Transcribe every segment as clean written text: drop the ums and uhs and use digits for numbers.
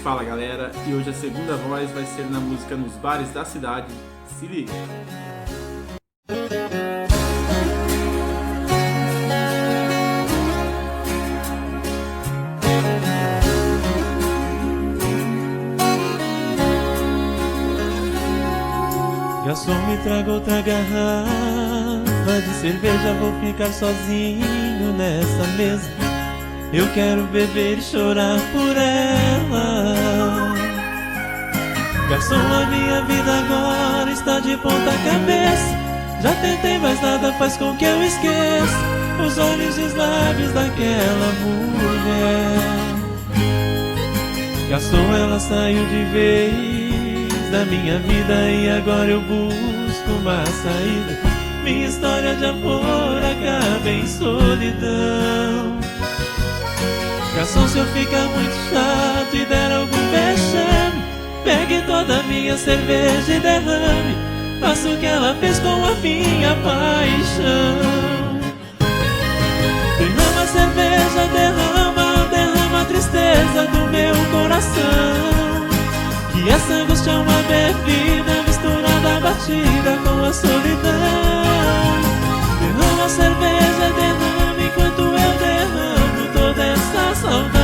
fala, galera, e hoje a segunda voz vai ser na música Nos Bares da Cidade. Se liga! Garçom, me traga outra garrafa de cerveja, vou ficar sozinho nessa mesa. Eu quero beber e chorar por ela. Garçom, a minha vida agora está de ponta cabeça. Já tentei, mas nada faz com que eu esqueça os olhos e os lábios daquela mulher. Garçom, ela saiu de vez da minha vida e agora eu busco uma saída. Minha história de amor acaba em solidão. Garçom, se eu ficar muito chato e der algum vexame, pegue toda a minha cerveja e derrame. Faça o que ela fez com a minha paixão. Derrama a cerveja, derrama a tristeza do meu coração. Que essa angústia é uma bebida misturada, batida com a solidão. Derrama a cerveja, derrama enquanto eu derramo toda essa saudade.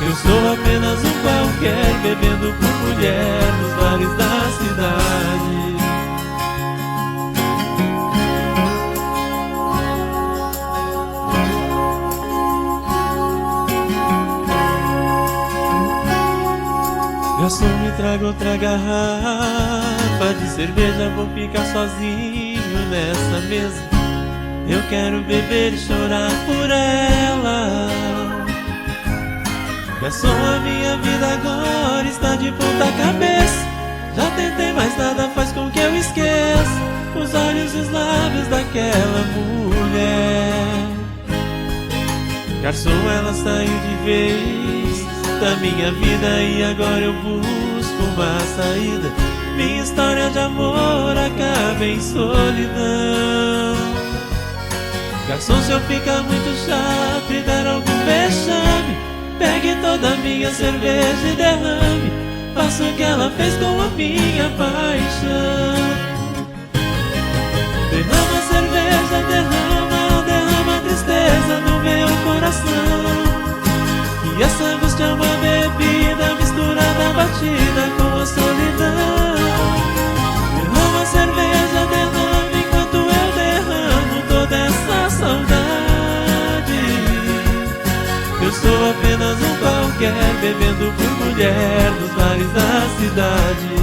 Eu sou apenas um qualquer, bebendo por mulher nos bares da cidade. Garçom, me traga outra garrafa de cerveja, vou ficar sozinho nessa mesa. Eu quero beber e chorar por ela. Garçom, a minha vida agora está de ponta cabeça. Já tentei, mas nada faz com que eu esqueça os olhos e os lábios daquela mulher. Garçom, ela saiu de vez da minha vida e agora eu busco uma saída. Minha história de amor acaba em solidão. Garçom, se eu ficar muito chato e der algum vexame, pegue toda a minha cerveja e derrame. Faça o que ela fez com a minha paixão. Derrama a cerveja, derrama a tristeza no meu coração. E essa angústia é uma bebida misturada, batida com a solidão. Derrama a cerveja, derrama enquanto eu derramo toda essa saudade. Eu sou apenas um qualquer, bebendo por mulher nos bares da cidade.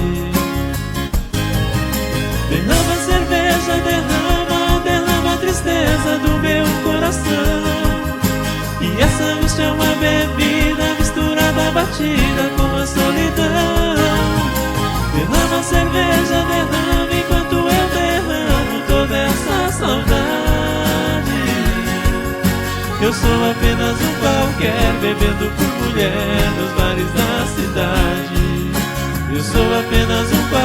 Derrama a cerveja, derrama a tristeza do meu coração. E essa angústia é uma bebida misturada, batida com a solidão. Derrama a cerveja, derrama enquanto eu derramo toda essa saudade. Eu sou apenas um qualquer, bebendo por mulher nos bares da cidade. Eu sou apenas um qualquer,